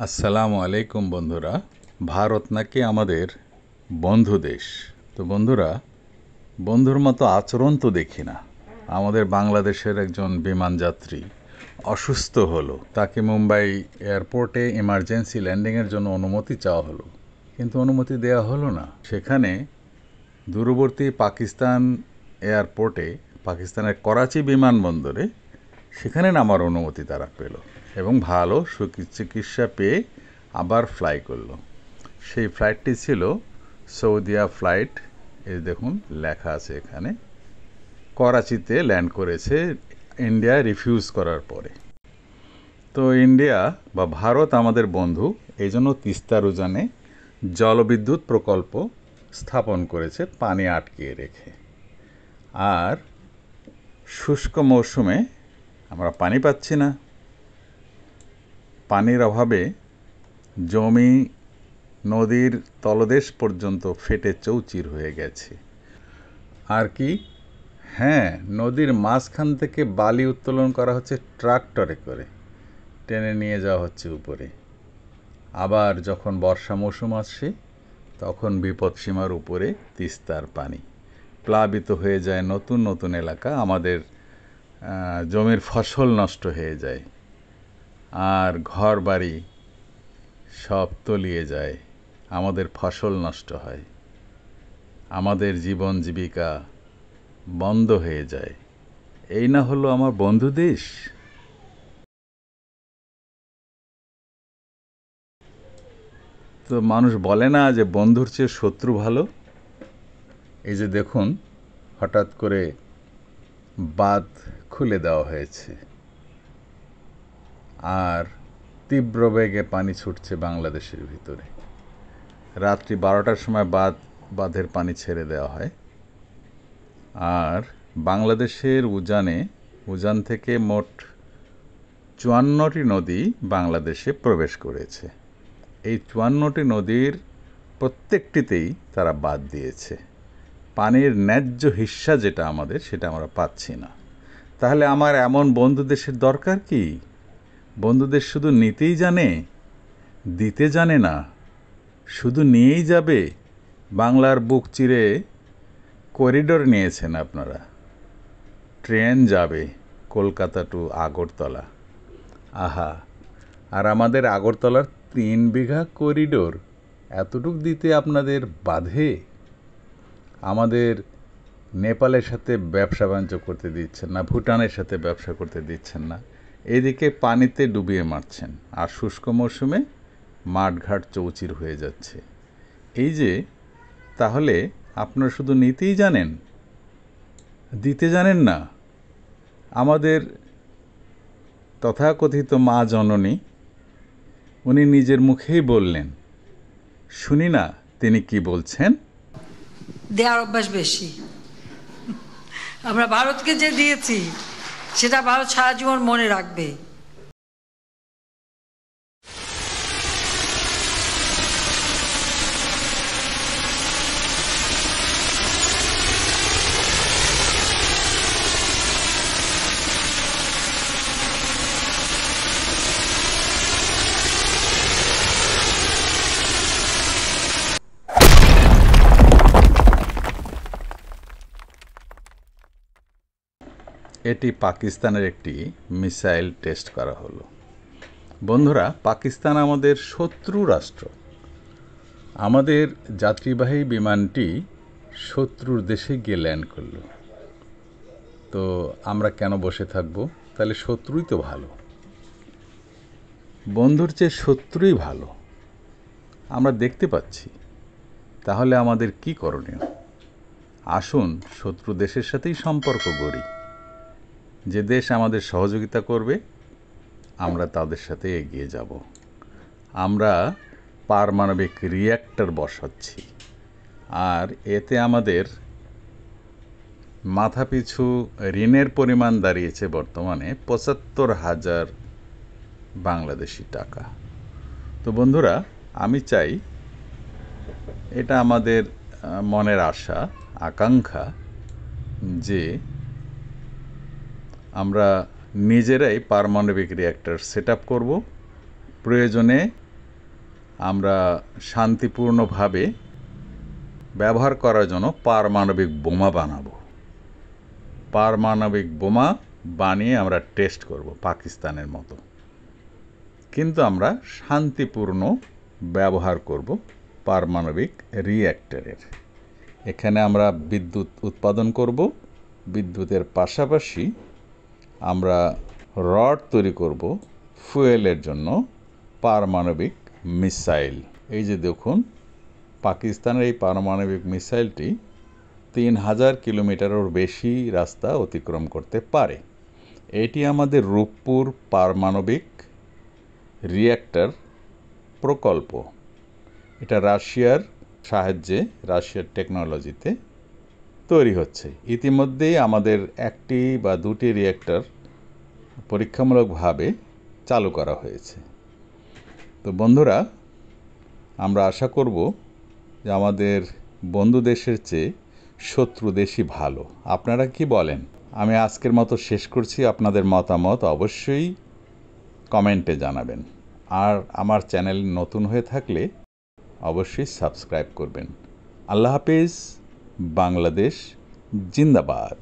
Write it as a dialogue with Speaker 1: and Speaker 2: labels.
Speaker 1: আসসালামু আলাইকুম বন্ধুরা। ভারত নাকি আমাদের বন্ধু দেশ। তো বন্ধুরা, বন্ধুর মতো আচরণ তো দেখি না। আমাদের বাংলাদেশের একজন বিমান যাত্রী অসুস্থ হলো, তাকে মুম্বাই এয়ারপোর্টে ইমার্জেন্সি ল্যান্ডিংয়ের জন্য অনুমতি চাওয়া হলো, কিন্তু অনুমতি দেওয়া হলো না। সেখানে দূরবর্তী পাকিস্তান এয়ারপোর্টে, পাকিস্তানের করাচি বিমানবন্দরে সেখানে নামার অনুমতি তারা পেল এবং ভালো চিকিৎসা পেয়ে আবার ফ্লাই করলো। সেই ফ্লাইটটি ছিল সৌদিয়া ফ্লাইট। এই দেখুন লেখা আছে এখানে, করাচিতে ল্যান্ড করেছে ইন্ডিয়া রিফিউজ করার পরে। তো ইন্ডিয়া বা ভারত আমাদের বন্ধু, এই জন্য তিস্তার উজানে জলবিদ্যুৎ প্রকল্প স্থাপন করেছে পানি আটকিয়ে রেখে। আর শুষ্ক মৌসুমে আমরা পানি পাচ্ছি না। পানির অভাবে জমি, নদীর তলদেশ পর্যন্ত ফেটে চৌচির হয়ে গেছে। আর কি, হ্যাঁ, নদীর মাঝখান থেকে বালি উত্তোলন করা হচ্ছে ট্রাক্টরে করে, টেনে নিয়ে যাওয়া হচ্ছে উপরে। আবার যখন বর্ষা মৌসুম আসছে তখন বিপদসীমার উপরে তিস্তার পানি, প্লাবিত হয়ে যায় নতুন নতুন এলাকা, আমাদের জমির ফসল নষ্ট হয়ে যায়, আর ঘর বাড়ি সব তলিয়ে যায়, আমাদের ফসল নষ্ট হয়, আমাদের জীবন জীবিকা বন্ধ হয়ে যায়। এই না হলো আমার বন্ধু দেশ? তো মানুষ বলে না যে বন্ধুর চেয়ে শত্রু ভালো? এই যে দেখুন, হঠাৎ করে বাঁধ খুলে দেওয়া হয়েছে আর তীব্র বেগে পানি ছুটছে বাংলাদেশের ভিতরে। রাত্রি 12টার সময় বাঁধের পানি ছেড়ে দেওয়া হয়। আর বাংলাদেশের উজান থেকে মোট 54টি নদী বাংলাদেশে প্রবেশ করেছে। এই 54টি নদীর প্রত্যেকটিতেই তারা বাঁধ দিয়েছে। পানির ন্যায্য হিস্সা যেটা আমাদের, সেটা আমরা পাচ্ছি না। তাহলে আমার এমন বন্ধু দেশের দরকার কি? বন্ধুদের শুধু নিতেই জানে, দিতে জানে না, শুধু নিয়েই যাবে। বাংলার বুক চিরে করিডোর নিয়েছেন আপনারা, ট্রেন যাবে কলকাতা টু আগরতলা। আহা, আর আমাদের আগরতলার 3 বিঘা করিডোর এতটুক দিতে আপনাদের বাধে? আমাদের নেপালের সাথে ব্যবসা বাণিজ্য করতে দিচ্ছেন না, ভুটানের সাথে ব্যবসা করতে দিচ্ছেন না, এদিকে পানিতে ডুবিয়ে মারছেন, আর শুষ্ক মৌসুমে মাঠঘাট চৌচির হয়ে যাচ্ছে। এই যে, তাহলে আপনারা শুধু নিতেই জানেন, দিতে জানেন না। আমাদের তথাকথিত মা জননী, উনি নিজের মুখেই বললেন, শুনি না তিনি কি বলছেন।
Speaker 2: দেওয়ার অভ্যাস বেশি। আমরা ভারতকে যে দিয়েছি সেটা ভারত সারা জীবন মনে রাখবে।
Speaker 1: এটি পাকিস্তানের একটি মিসাইল টেস্ট করা হলো। বন্ধুরা, পাকিস্তান আমাদের শত্রু রাষ্ট্র। আমাদের যাত্রীবাহী বিমানটি শত্রুর দেশে গিয়ে ল্যান্ড করলো। তো আমরা কেন বসে থাকব? তাহলে শত্রুই তো ভালো। বন্ধুর চেয়ে শত্রুই ভালো, আমরা দেখতে পাচ্ছি। তাহলে আমাদের কি করণীয়? আসুন শত্রু দেশের সাথেই সম্পর্ক গড়ি। যে দেশ আমাদের সহযোগিতা করবে, আমরা তাদের সাথে এগিয়ে যাব। আমরা পারমাণবিক রিঅ্যাক্টর বসাচ্ছি, আর এতে আমাদের মাথাপিছু ঋণের পরিমাণ দাঁড়িয়েছে বর্তমানে ৭৫,০০০ বাংলাদেশি টাকা। তো বন্ধুরা, আমি চাই, এটা আমাদের মনের আশা, আকাঙ্ক্ষা, যে আমরা নিজেরাই পারমাণবিক রিঅ্যাক্টর সেট আপ করব। প্রয়োজনে আমরা শান্তিপূর্ণভাবে ব্যবহার করার জন্য পারমাণবিক বোমা বানাবো। পারমাণবিক বোমা বানিয়ে আমরা টেস্ট করব পাকিস্তানের মতো, কিন্তু আমরা শান্তিপূর্ণ ব্যবহার করব পারমাণবিক রিঅ্যাক্টরের। এখানে আমরা বিদ্যুৎ উৎপাদন করব, বিদ্যুতের পাশাপাশি আমরা রড তৈরি করব ফুয়েলের জন্য পারমাণবিক মিসাইল। এই যে দেখুন, পাকিস্তানের এই পারমাণবিক মিসাইলটি 3000 কিলোমিটারের বেশি রাস্তা অতিক্রম করতে পারে। এটি আমাদের রূপপুর পারমাণবিক রিঅ্যাক্টর প্রকল্প। এটা রাশিয়ার সাহায্যে, রাশিয়ার টেকনোলজিতে তৈরি হচ্ছে। ইতিমধ্যেই আমাদের 1টি বা 2টি রিঅ্যাক্টর পরীক্ষামূলকভাবে চালু করা হয়েছে। তো বন্ধুরা, আমরা আশা করব যে আমাদের বন্ধু দেশের চেয়ে শত্রু দেশই ভালো। আপনারা কি বলেন? আমি আজকের মতো শেষ করছি। আপনাদের মতামত অবশ্যই কমেন্টে জানাবেন। আর আমার চ্যানেল নতুন হয়ে থাকলে অবশ্যই সাবস্ক্রাইব করবেন। আল্লাহ হাফেজ। বাংলাদেশ জিন্দাবাদ।